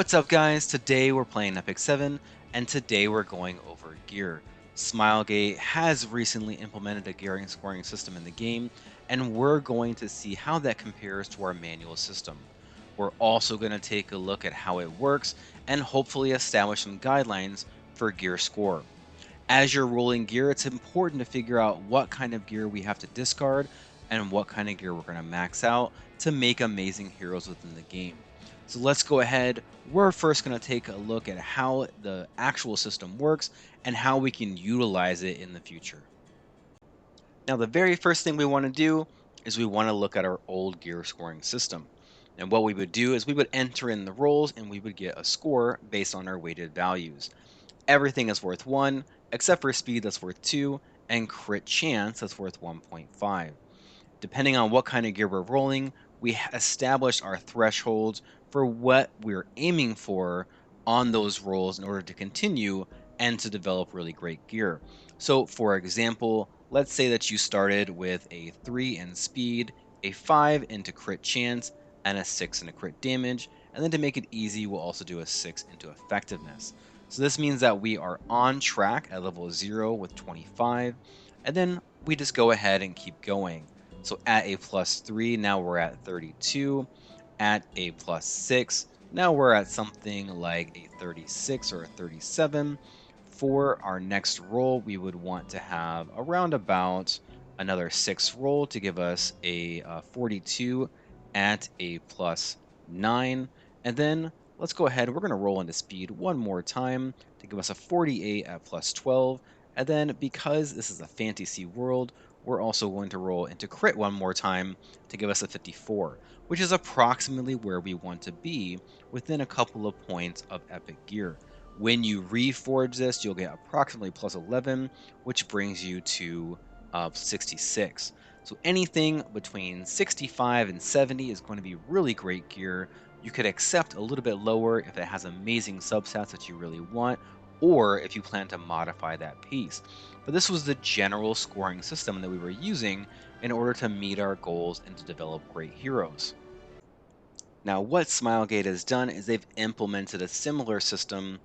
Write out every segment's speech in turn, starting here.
What's up, guys? Today we're playing Epic 7, and today we're going over gear. Smilegate has recently implemented a gearing scoring system in the game, and we're going to see how that compares to our manual system. We're also going to take a look at how it works and hopefully establish some guidelines for gear score. As you're rolling gear, it's important to figure out what kind of gear we have to discard and what kind of gear we're going to max out to make amazing heroes within the game. So let's go ahead. We're first going to take a look at how the actual system works and how we can utilize it in the future. Now, the very first thing we want to do is we want to look at our old gear scoring system. And what we would do is we would enter in the rolls and we would get a score based on our weighted values. Everything is worth 1, except for speed that's worth 2, and crit chance that's worth 1.5. Depending on what kind of gear we're rolling, we establish our thresholds for what we're aiming for on those rolls in order to continue and to develop really great gear. So, for example, let's say that you started with a 3 in speed, a 5 into crit chance, and a 6 into crit damage. And then to make it easy, we'll also do a 6 into effectiveness. So this means that we are on track at level 0 with 25, and then we just go ahead and keep going. So at a +3, now we're at 32. At a +6, now we're at something like a 36 or a 37. For our next roll, we would want to have around about another 6 roll to give us a 42 at a +9. And then let's go ahead. We're going to roll into speed one more time to give us a 48 at +12. And then because this is a fantasy world, we're also going to roll into crit one more time to give us a 54, which is approximately where we want to be within a couple of points of epic gear. When you reforge this, you'll get approximately +11, which brings you to 66. So anything between 65 and 70 is going to be really great gear. You could accept a little bit lower if it has amazing substats that you really want, or if you plan to modify that piece. But this was the general scoring system that we were using in order to meet our goals and to develop great heroes. Now, what Smilegate has done is they've implemented a similar system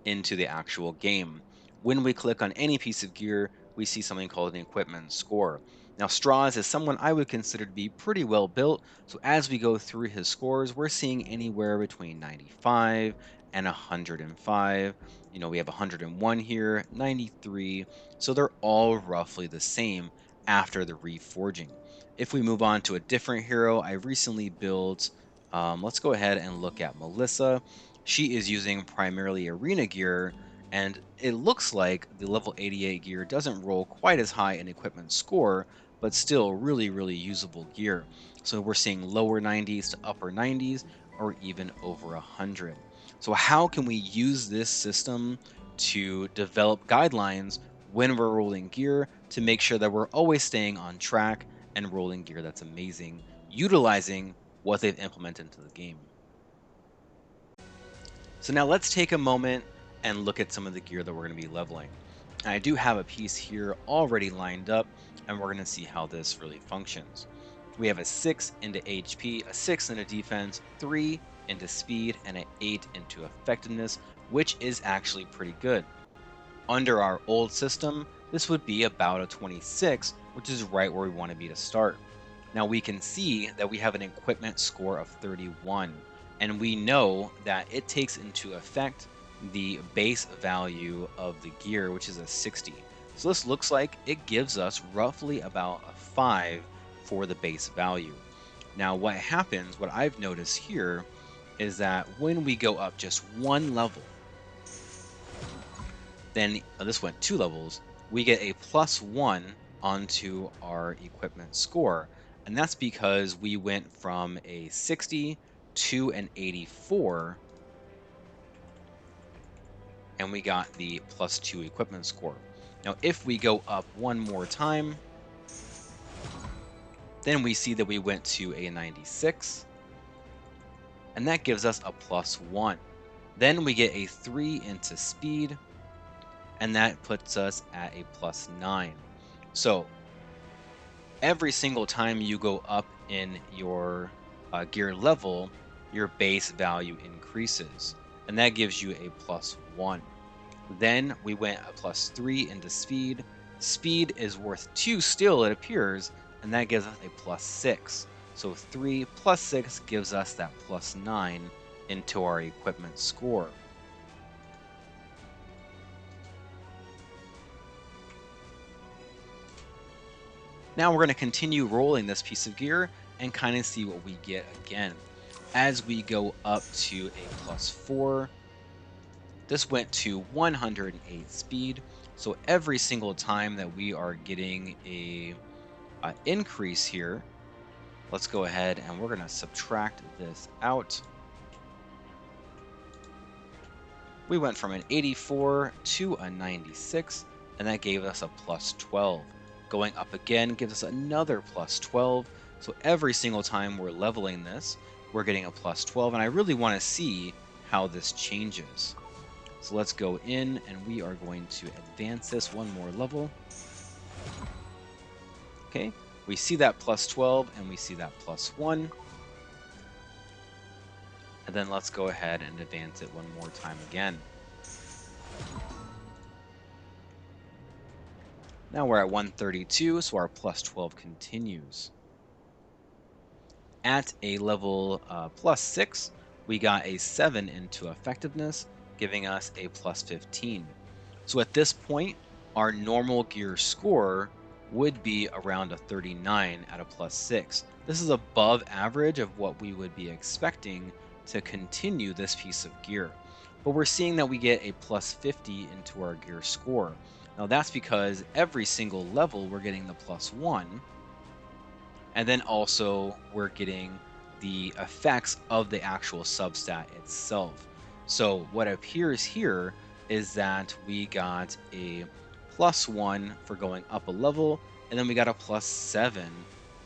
into the actual game. When we click on any piece of gear, we see something called an equipment score. Now, Straws is someone I would consider to be pretty well built, so as we go through his scores, we're seeing anywhere between 95 and 105. We have 101 here, 93, so they're all roughly the same after the reforging. If we move on to a different hero, I recently built, let's go ahead and look at Melissa. She is using primarily arena gear, and it looks like the level 88 gear doesn't roll quite as high in equipment score, but still really, really usable gear. So we're seeing lower 90s to upper 90s, or even over 100. So how can we use this system to develop guidelines when we're rolling gear to make sure that we're always staying on track and rolling gear that's amazing, utilizing what they've implemented into the game? So now let's take a moment and look at some of the gear that we're going to be leveling. And I do have a piece here already lined up, and we're going to see how this really functions. We have a 6 into HP, a 6 into defense, 3 into speed, and an 8 into effectiveness, which is actually pretty good. Under our old system, this would be about a 26, which is right where we want to be to start. Now we can see that we have an equipment score of 31, and we know that it takes into effect the base value of the gear, which is a 60. So this looks like it gives us roughly about a 5 for the base value. Now what happens, what I've noticed here, is that when we go up just one level, then this went 2 levels, we get a +1 onto our equipment score. And that's because we went from a 60 to an 84, and we got the +2 equipment score. Now, if we go up one more time, then we see that we went to a 96, and that gives us a +1. Then we get a 3 into speed, and that puts us at a +9. So every single time you go up in your gear level, your base value increases. and that gives you a +1. Then we went a +3 into speed. Speed is worth 2 still, it appears, and that gives us a +6. So 3 plus 6 gives us that +9 into our equipment score. Now we're going to continue rolling this piece of gear and kind of see what we get again. As we go up to a +4, this went to 108 speed. So every single time that we are getting a increase here, let's go ahead and we're going to subtract this out. We went from an 84 to a 96, and that gave us a +12. Going up again gives us another +12. So every single time we're leveling this, we're getting a +12, and I really want to see how this changes. So let's go in and we are going to advance this one more level. Okay, we see that +12 and we see that +1. And then let's go ahead and advance it one more time again. Now we're at 132, so our +12 continues. At a level +6, we got a 7 into effectiveness, giving us a +15. So at this point, our normal gear score would be around a 39 at a +6. This is above average of what we would be expecting to continue this piece of gear. But we're seeing that we get a +50 into our gear score. Now that's because every single level we're getting the +1, and then also we're getting the effects of the actual substat itself. So what appears here is that we got a +1 for going up a level, and then we got a +7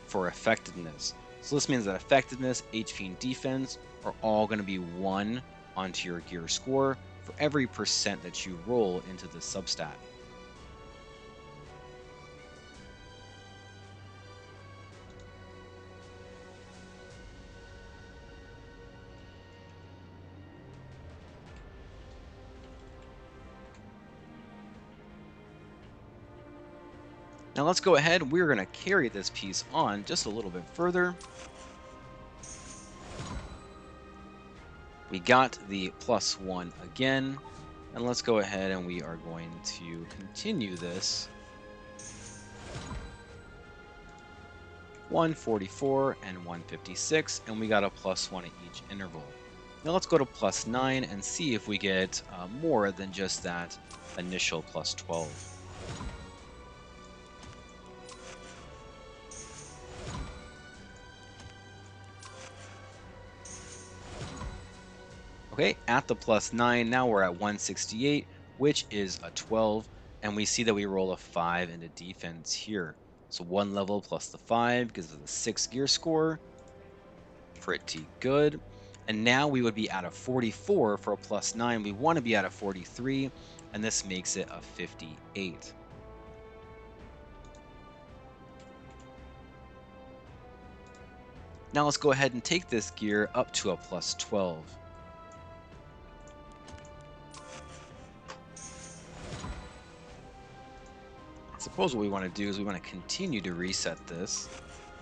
for effectiveness. So this means that effectiveness, HP, and defense are all going to be 1 onto your gear score for every percent that you roll into the substat. Now let's go ahead. We're going to carry this piece on just a little bit further. We got the +1 again. And let's go ahead and we are going to continue this. 144 and 156, and we got a +1 at each interval. Now let's go to +9 and see if we get more than just that initial +12. Okay, at the +9, now we're at 168, which is a 12, and we see that we roll a 5 into defense here. So one level plus the 5 gives us a 6 gear score. Pretty good. And now we would be at a 44 for a +9. We want to be at a 43, and this makes it a 58. Now let's go ahead and take this gear up to a +12. I suppose what we want to do is we want to continue to reset this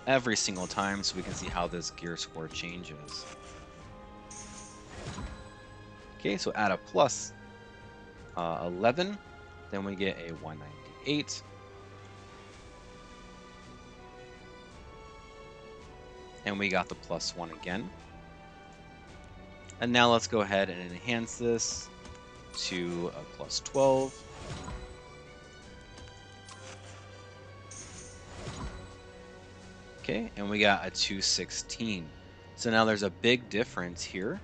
every single time so we can see how this gear score changes. Okay, so at a +11, then we get a 198. And we got the +1 again. And now let's go ahead and enhance this to a +12. Okay, and we got a 216. So now there's a big difference here.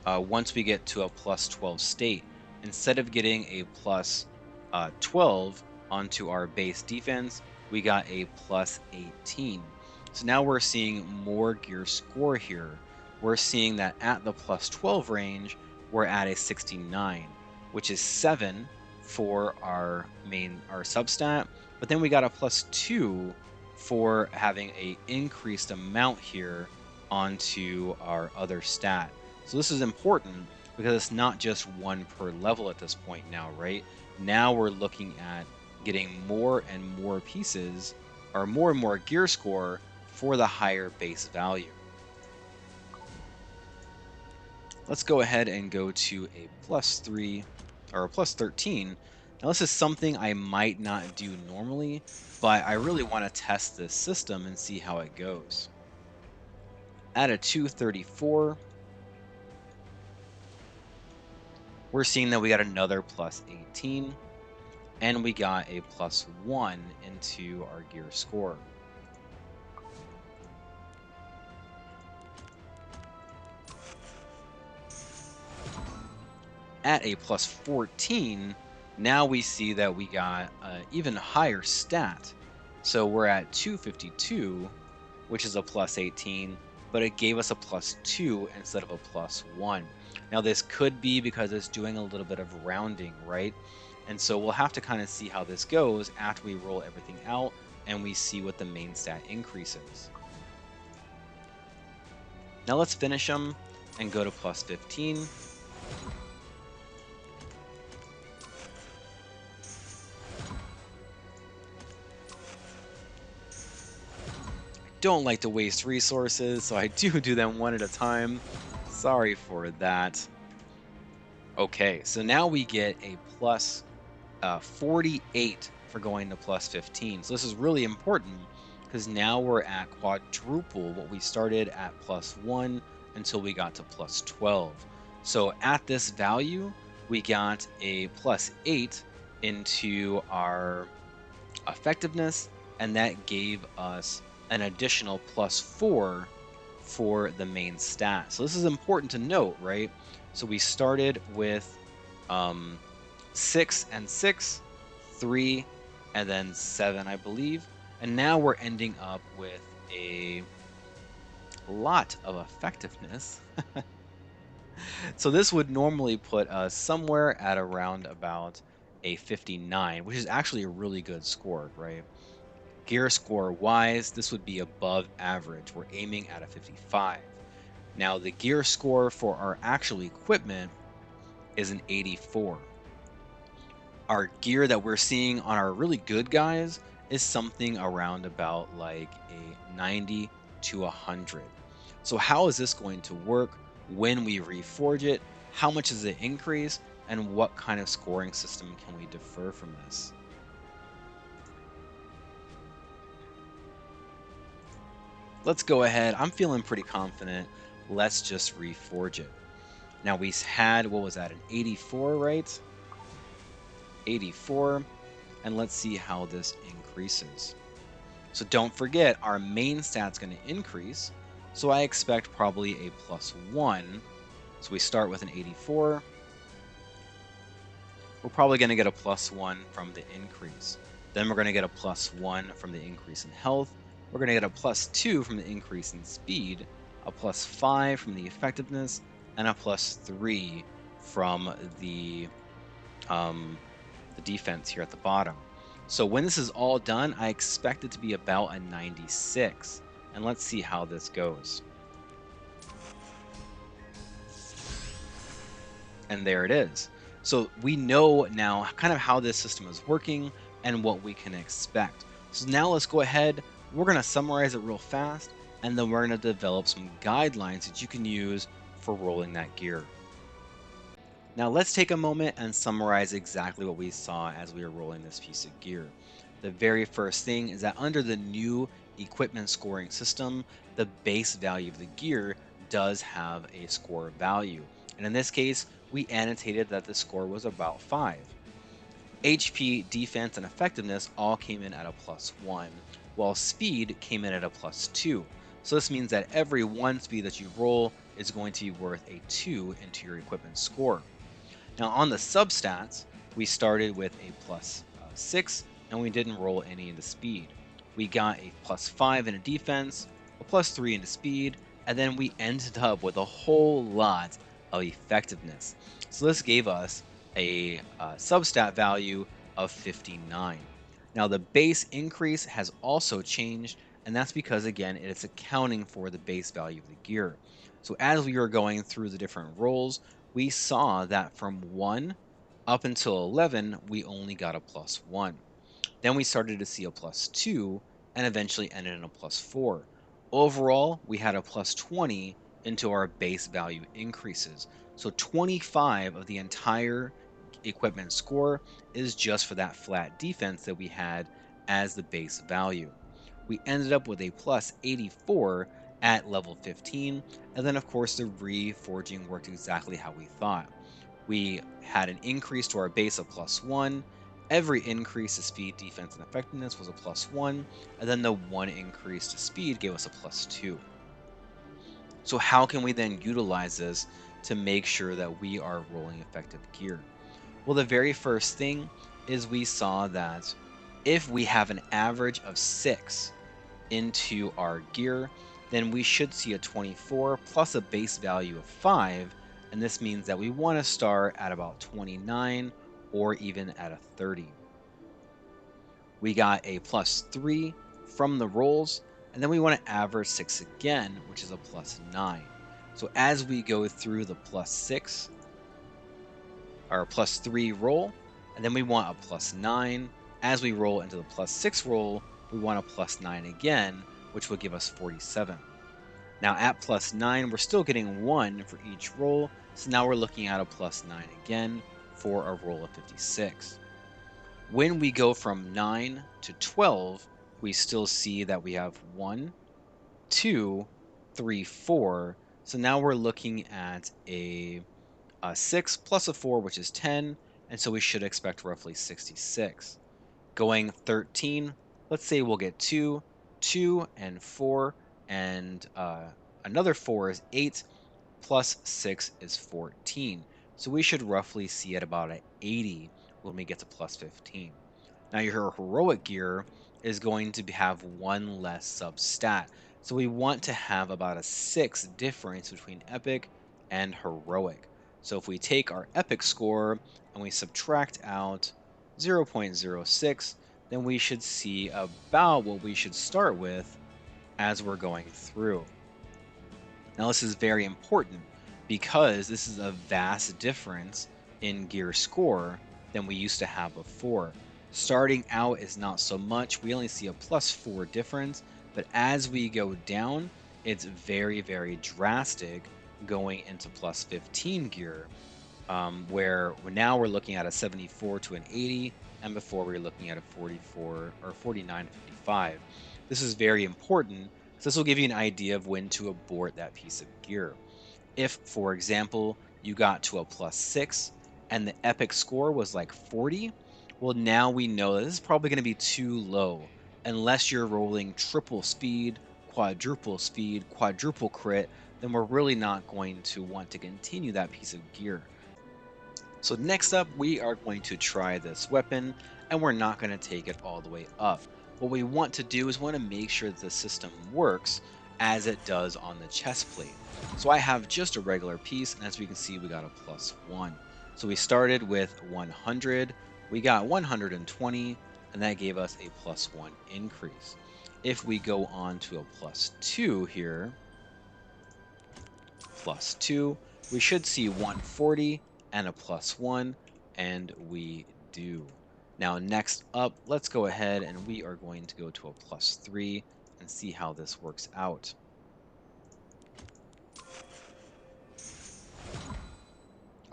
Once we get to a +12 state, instead of getting a +12 onto our base defense, we got a +18. So now we're seeing more gear score here. We're seeing that at the +12 range, we're at a 69, which is 7 for our substat, but then we got a +2 for having a increased amount here onto our other stat. So this is important because it's not just one per level at this point now, right? Now we're looking at getting more and more pieces or more and more gear score for the higher base value. Let's go ahead and go to a +3 or a +13. Now, this is something I might not do normally, but I really want to test this system and see how it goes. At a 234, we're seeing that we got another +18, and we got a +1 into our gear score. At a +14, now we see that we got an even higher stat. So we're at 252, which is a +18, but it gave us a +2 instead of a +1. Now, this could be because it's doing a little bit of rounding, right? And so we'll have to kind of see how this goes after we roll everything out and we see what the main stat increases. Now let's finish them and go to +15. Don't like to waste resources, so I do them one at a time. Sorry for that. Okay, so now we get a plus 48 for going to +15. So this is really important because now we're at quadruple what we started at +1 until we got to +12. So at this value, we got a +8 into our effectiveness, and that gave us an additional +4 for the main stat. So this is important to note, right? So we started with um, 6 and 6, 3, and then 7, I believe. And now we're ending up with a lot of effectiveness. So this would normally put us somewhere at around about a 59, which is actually a really good score, right? Gear score wise, this would be above average. We're aiming at a 55. Now, the gear score for our actual equipment is an 84. Our gear that we're seeing on our really good guys is something around about like a 90 to 100. So, how is this going to work when we reforge it? How much does it increase? And what kind of scoring system can we defer from this? Let's go ahead. I'm feeling pretty confident. Let's just reforge it. Now we had, what was that, an 84, right? 84. And let's see how this increases. So don't forget, our main stat's going to increase. So I expect probably a +1. So we start with an 84. We're probably going to get a +1 from the increase. Then we're going to get a +1 from the increase in health. We're going to get a +2 from the increase in speed, a +5 from the effectiveness, and a +3 from um, the defense here at the bottom. So when this is all done, I expect it to be about a 96. And let's see how this goes. And there it is. So we know now kind of how this system is working and what we can expect. So now let's go ahead. We're going to summarize it real fast, and then we're going to develop some guidelines that you can use for rolling that gear. Now let's take a moment and summarize exactly what we saw as we were rolling this piece of gear. The very first thing is that under the new equipment scoring system, the base value of the gear does have a score value. And in this case, we annotated that the score was about 5. HP, defense, and effectiveness all came in at a +1, while speed came in at a +2. So this means that every 1 speed that you roll is going to be worth a 2 into your equipment score. Now on the substats, we started with a +6, and we didn't roll any into speed. We got a +5 in a defense, a +3 into speed, and then we ended up with a whole lot of effectiveness. So this gave us a substat value of 59. Now the base increase has also changed, and that's because again it's accounting for the base value of the gear. So as we were going through the different rolls, we saw that from 1 up until 11, we only got a +1. Then we started to see a +2 and eventually ended in a +4. Overall, we had a +20 into our base value increases. So 25 of the entire equipment score is just for that flat defense that we had as the base value. We ended up with a +84 at level 15, and then of course the reforging worked exactly how we thought. We had an increase to our base of +1. Every increase to speed, defense, and effectiveness was a +1, and then the one increase to speed gave us a +2. So how can we then utilize this to make sure that we are rolling effective gear? Well, the very first thing is we saw that if we have an average of 6 into our gear, then we should see a 24 plus a base value of 5. And this means that we want to start at about 29 or even at a 30. We got a +3 from the rolls, and then we want to average 6 again, which is a +9. So as we go through the +6 or +3 roll, and then we want a +9. As we roll into the +6 roll, we want a +9 again, which will give us 47. Now at +9, we're still getting 1 for each roll, so now we're looking at a +9 again for a roll of 56. When we go from 9 to 12, we still see that we have 1, 2, 3, 4. So now we're looking at a 6 plus a 4, which is 10, and so we should expect roughly 66. Going 13, let's say we'll get 2, 2, and 4, and another 4 is 8, plus 6 is 14. So we should roughly see at about an 80 when we get to plus 15. Now your heroic gear is going to have one less sub stat. So we want to have about a 6 difference between epic and heroic. So if we take our epic score and we subtract out 0.06, then we should see about what we should start with as we're going through. Now, this is very important because this is a vast difference in gear score than we used to have before. Starting out is not so much, we only see a +4 difference, but as we go down, it's very, very drastic going into +15 gear, where now we're looking at a 74 to an 80, and before we were looking at a 44 or 49 to 55. This is very important. So this will give you an idea of when to abort that piece of gear. If, for example, you got to a +6 and the epic score was like 40, well, now we know that this is probably going to be too low unless you're rolling triple speed, quadruple crit, then we're really not going to want to continue that piece of gear. So next up, we are going to try this weapon, and we're not going to take it all the way up. What we want to do is want to make sure that the system works as it does on the chest plate. So I have just a regular piece, and as we can see, we got a +1. So we started with 100, we got 120, and that gave us a +1 increase. If we go on to a +2 here, +2, we should see 140 and a +1, and we do. Now, next up, let's go ahead and we are going to go to a +3 and see how this works out.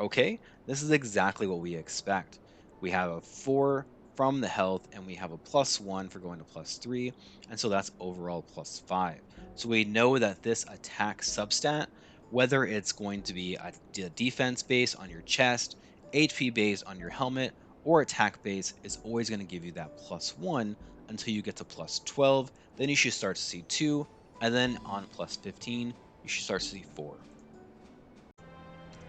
Okay, this is exactly what we expect. We have a 4 from the health, and we have a +1 for going to +3, and so that's overall +5. So we know that this attack substat, whether it's going to be a defense base on your chest, HP base on your helmet, or attack base, is always going to give you that +1 until you get to +12. Then you should start to see 2, and then on +15, you should start to see 4.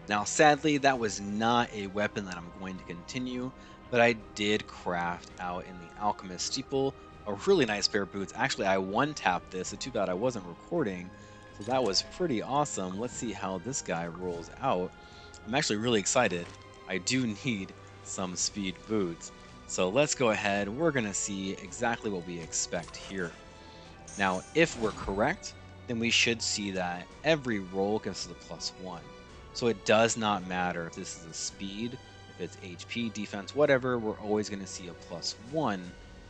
Now, sadly, that was not a weapon that I'm going to continue, but I did craft out in the Alchemist Steeple a really nice pair of boots. Actually, I one-tapped this, it's too bad I wasn't recording, so that was pretty awesome. Let's see how this guy rolls out. I'm actually really excited. I do need some speed boots. So let's go ahead. We're going to see exactly what we expect here. Now, if we're correct, then we should see that every roll gives us a +1. So it does not matter if this is a speed, if it's HP, defense, whatever, we're always going to see a +1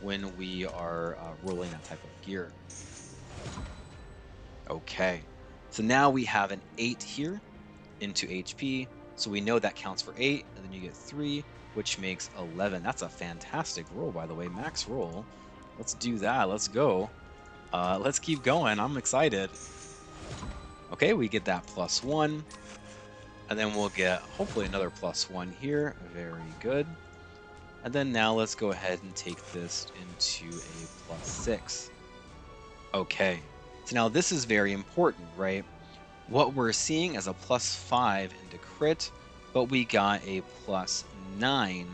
when we are rolling that type of gear. Okay, so now we have an 8 here into HP. So we know that counts for 8, and then you get 3, which makes 11. That's a fantastic roll, by the way. Max roll. Let's do that. Let's go. Let's keep going. I'm excited. Okay, we get that +1, and then we'll get hopefully another +1 here. Very good. And then now let's go ahead and take this into a +6. Okay, so now this is very important, right? What we're seeing as a +5 into crit, but we got a +9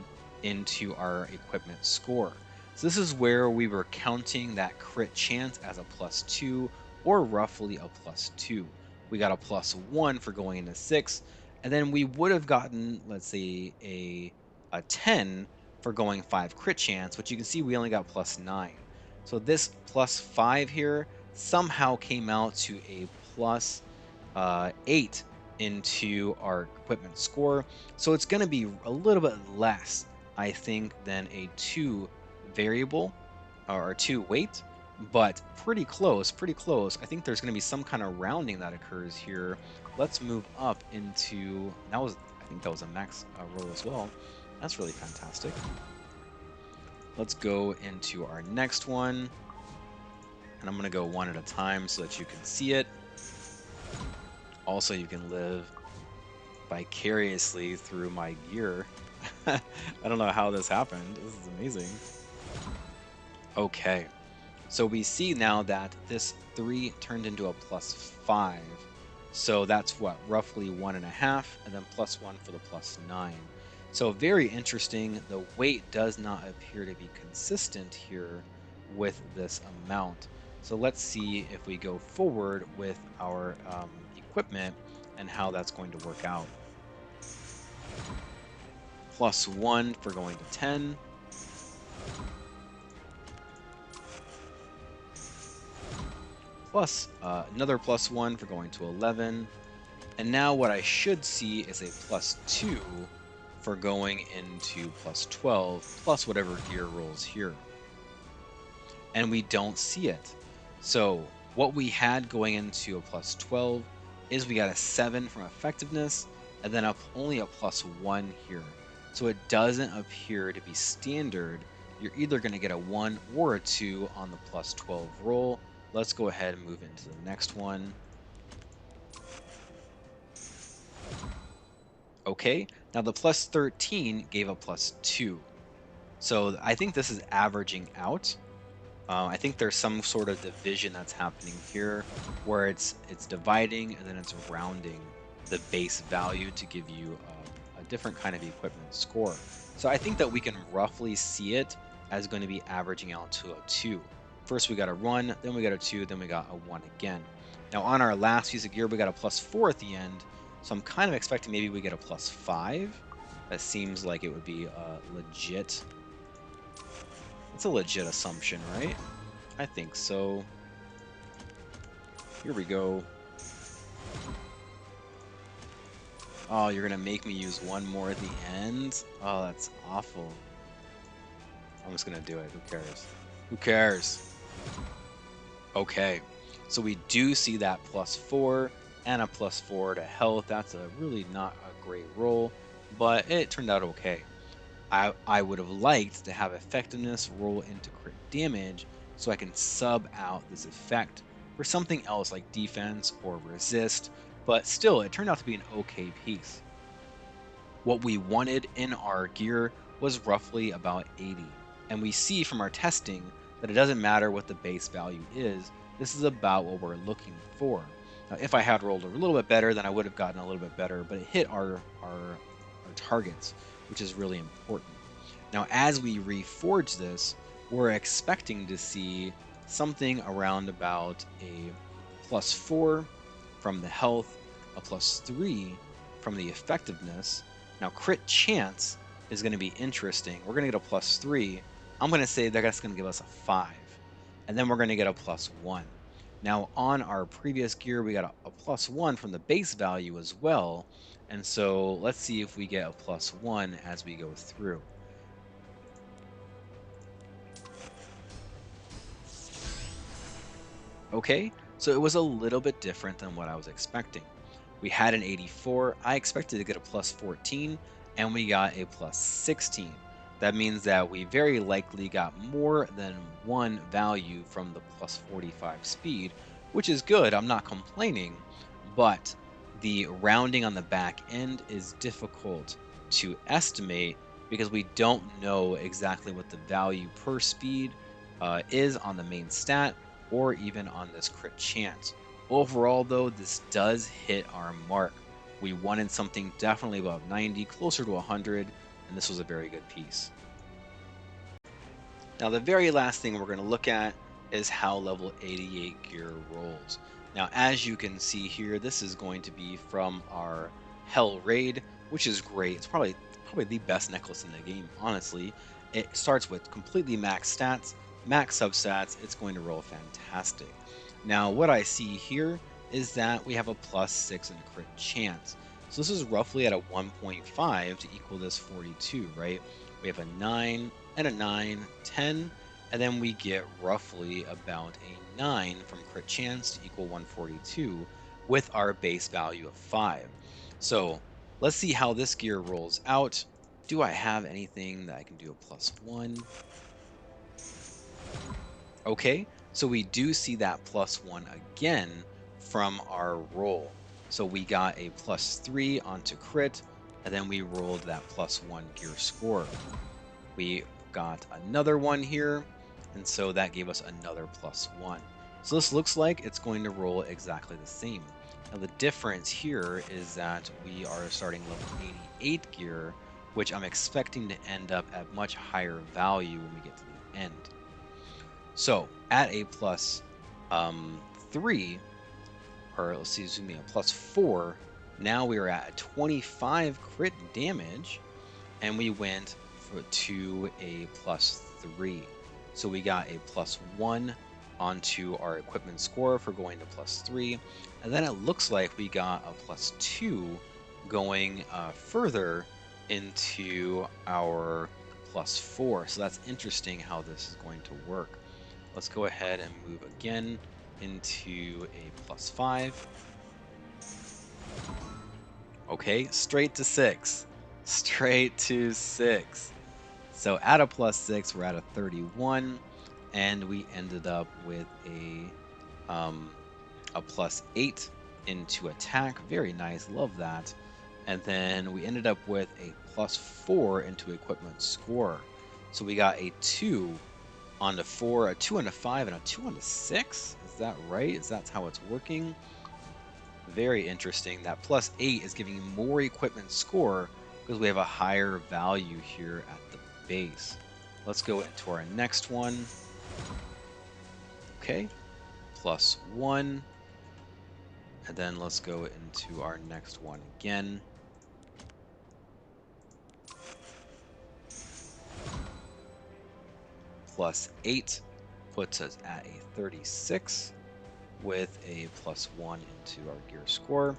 into our equipment score. So this is where we were counting that crit chance as a +2 or roughly a +2. We got a +1 for going into 6, and then we would have gotten, let's say, a 10 for going 5 crit chance, but you can see we only got +9. So this +5 here somehow came out to a plus 8 into our equipment score. So it's going to be a little bit less, I think, than a 2 variable or 2 weight, but pretty close, pretty close. I think there's going to be some kind of rounding that occurs here. Let's move up into, that was, I think that was a max roll as well. That's really fantastic. Let's go into our next one. And I'm going to go one at a time so that you can see it. Also, you can live vicariously through my gear. I don't know how this happened. This is amazing. Okay, so we see now that this 3 turned into a +5. So that's what, roughly 1.5, and then +1 for the +9. So very interesting. The weight does not appear to be consistent here with this amount. So let's see if we go forward with our equipment and how that's going to work out. +1 for going to 10. Plus another +1 for going to 11. And now what I should see is a +2 for going into +12, plus whatever gear rolls here. And we don't see it. So what we had going into a +12 is we got a 7 from effectiveness, and then only a +1 here. So it doesn't appear to be standard. You're either going to get a 1 or a 2 on the +12 roll. Let's go ahead and move into the next one. Okay, now the +13 gave a +2. So I think this is averaging out. I think there's some sort of division that's happening here where it's dividing and then it's rounding the base value to give you a different kind of equipment score. So I think that we can roughly see it as going to be averaging out to a 2. First we got a 1, then we got a 2, then we got a 1 again. Now on our last piece of gear, we got a +4 at the end. So I'm kind of expecting maybe we get a +5. That seems like it would be legit. It's a legit assumption, right? I think so. Here we go. Oh, you're gonna make me use one more at the end? Oh, that's awful. I'm just gonna do it. Who cares? Who cares? Okay. So we do see that +4 and a +4 to health. That's a really not a great roll, but it turned out okay. I would have liked to have effectiveness roll into crit damage so I can sub out this effect for something else like defense or resist, but still, it turned out to be an okay piece. What we wanted in our gear was roughly about 80, and we see from our testing that it doesn't matter what the base value is, this is about what we're looking for. Now, if I had rolled a little bit better, then I would have gotten a little bit better, but it hit our targets, which is really important. Now, as we reforge this, we're expecting to see something around about a +4 from the health, a +3 from the effectiveness. Now, crit chance is going to be interesting. We're going to get a +3. I'm going to say that that's going to give us a 5. And then we're going to get a +1. Now, on our previous gear, we got a +1 from the base value as well. And so let's see if we get a +1 as we go through. Okay, so it was a little bit different than what I was expecting. We had an 84. I expected to get a +14, and we got a +16. That means that we very likely got more than one value from the +45 speed, which is good. I'm not complaining, but the rounding on the back end is difficult to estimate because we don't know exactly what the value per speed is on the main stat or even on this crit chance. Overall, though, this does hit our mark. We wanted something definitely above 90, closer to 100, and this was a very good piece. Now, the very last thing we're going to look at is how level 88 gear rolls. Now, as you can see here, this is going to be from our Hell Raid, which is great. It's probably the best necklace in the game, honestly. It starts with completely max stats, max substats. It's going to roll fantastic. Now, what I see here is that we have a +6 in crit chance. So this is roughly at a 1.5 to equal this 42, right? We have a 9, and a 9, 10, and then we get roughly about a 9 from crit chance to equal 142 with our base value of 5. So let's see how this gear rolls out. Do I have anything that I can do a +1? Okay, so we do see that +1 again from our roll. So we got a +3 onto crit, and then we rolled that +1 gear score. We got another one here, and so that gave us another +1. So this looks like it's going to roll exactly the same. Now the difference here is that we are starting level 88 gear, which I'm expecting to end up at much higher value when we get to the end. So at a plus 3, or let's see, zoom in, a +4, now we are at a 25 crit damage, and we went to a +3. So we got a +1 onto our equipment score for going to +3. And then it looks like we got a +2 going further into our +4. So that's interesting how this is going to work. Let's go ahead and move again into a +5. Okay, straight to 6. Straight to 6. So at a +6, we're at a 31, and we ended up with um, a +8 into attack. Very nice, love that. And then we ended up with a +4 into equipment score. So we got a 2 on the 4, a 2 on the 5, and a 2 on the 6. Is that right? Is that how it's working? Very interesting. That +8 is giving you more equipment score because we have a higher value here at the base. Let's go into our next one. Okay, +1. And then let's go into our next one again. +8 puts us at a 36 with a +1 into our gear score.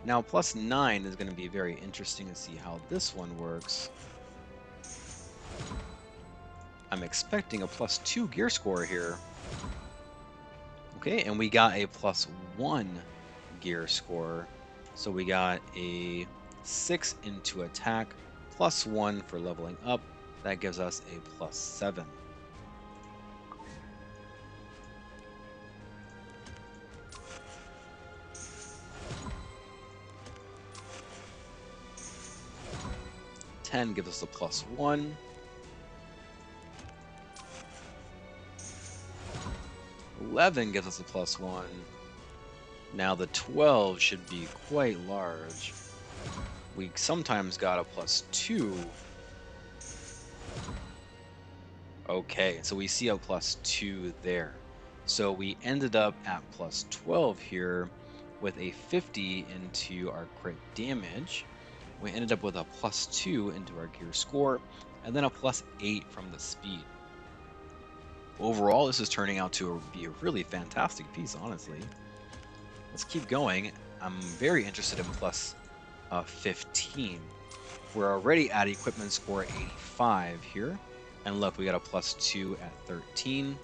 Now, +9 is going to be very interesting to see how this one works. I'm expecting a +2 gear score here. Okay, and we got a +1 gear score. So we got a 6 into attack, +1 for leveling up. That gives us a +7. 10 gives us a +1. 11 gives us a +1. Now the 12 should be quite large. We sometimes got a +2. Okay, so we see a +2 there. So we ended up at +12 here with a 50 into our crit damage. We ended up with a +2 into our gear score, and then a +8 from the speed. Overall, this is turning out to be a really fantastic piece, honestly. Let's keep going. I'm very interested in plus 15. We're already at equipment score 85 here. And look, we got a plus 2 at 13.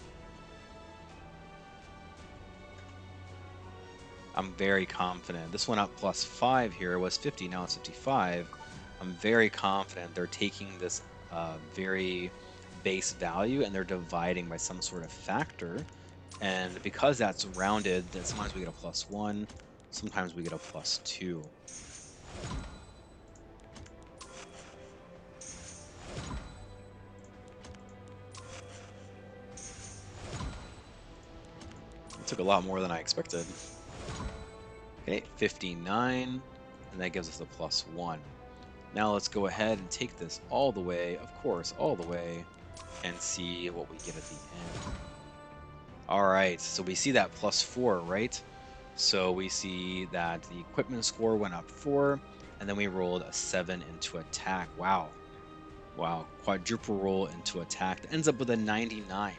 I'm very confident. This one up plus 5 here was 50, now it's 55. I'm very confident they're taking this very base value and they're dividing by some sort of factor. And because that's rounded, that sometimes we get a plus 1, sometimes we get a plus 2. It took a lot more than I expected. Okay, 59, and that gives us a plus 1. Now let's go ahead and take this all the way, of course, all the way, and see what we get at the end. All right, so we see that plus 4, right? So we see that the equipment score went up 4, and then we rolled a 7 into attack. Wow. Wow, quadruple roll into attack. That ends up with a 99.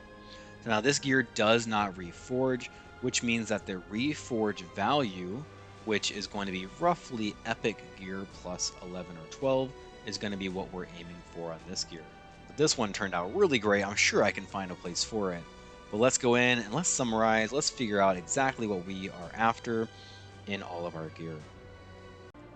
So now this gear does not reforge, which means that the reforge value, which is going to be roughly epic gear plus 11 or 12, is going to be what we're aiming for on this gear. But this one turned out really great. I'm sure I can find a place for it. But let's go in and let's summarize. Let's figure out exactly what we are after in all of our gear.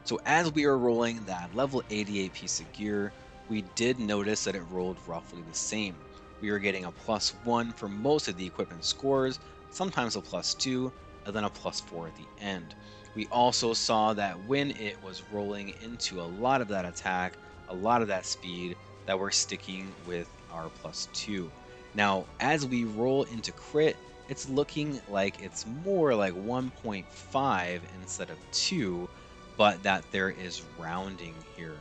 So as we are rolling that level 88 piece of gear, we did notice that it rolled roughly the same. We were getting a plus 1 for most of the equipment scores, sometimes a plus 2, and then a plus 4 at the end. We also saw that when it was rolling into a lot of that attack, a lot of that speed, that we're sticking with our plus 2. Now, as we roll into crit, it's looking like it's more like 1.5 instead of 2, but that there is rounding here.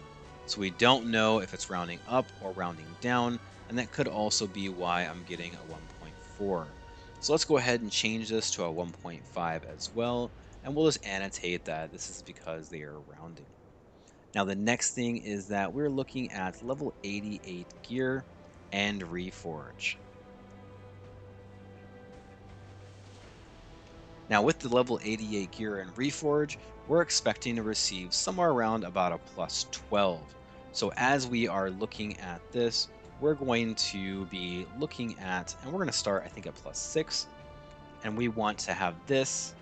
So we don't know if it's rounding up or rounding down, and that could also be why I'm getting a 1.4. So let's go ahead and change this to a 1.5 as well, and we'll just annotate that this is because they are rounding. Now the next thing is that we're looking at level 88 gear and reforge. Now with the level 88 gear and reforge, we're expecting to receive somewhere around about a plus 12. So as we are looking at this, we're going to be looking at, and we're going to start, I think, at plus 6. And we want to have this,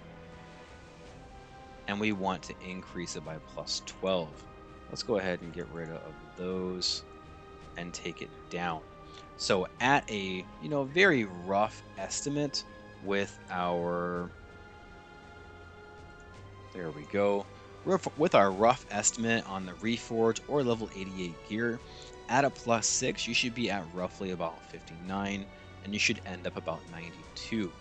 and we want to increase it by plus 12. Let's go ahead and get rid of those and take it down. So at a, very rough estimate with our, there we go. With our rough estimate on the Reforge or level 88 gear, at a plus 6, you should be at roughly about 59, and you should end up about 92.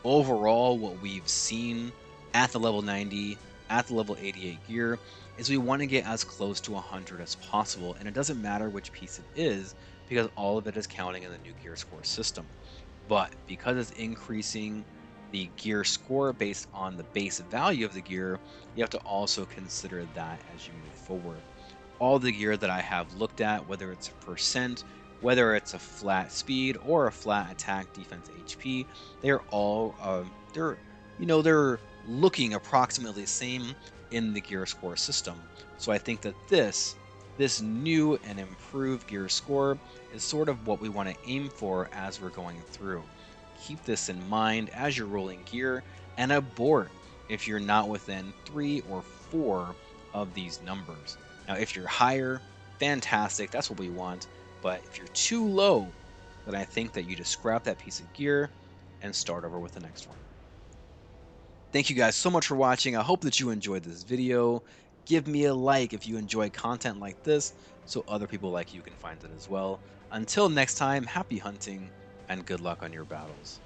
Overall, what we've seen at the level 90, at the level 88 gear, is we want to get as close to 100 as possible, and it doesn't matter which piece it is, because all of it is counting in the new gear score system. But because it's increasing the gear score based on the base value of the gear, you have to also consider that as you move forward. All the gear that I have looked at, whether it's a percent, whether it's a flat speed or a flat attack defense HP, they're all they're looking approximately the same in the gear score system. So I think that this new and improved gear score is sort of what we want to aim for as we're going through. Keep this in mind as you're rolling gear, and abort if you're not within 3 or 4 of these numbers. Now, if you're higher, fantastic, that's what we want. But if you're too low, then I think that you just scrap that piece of gear and start over with the next one. Thank you guys so much for watching. I hope that you enjoyed this video. Give me a like if you enjoy content like this, so other people like you can find it as well. Until next time, happy hunting and good luck on your battles.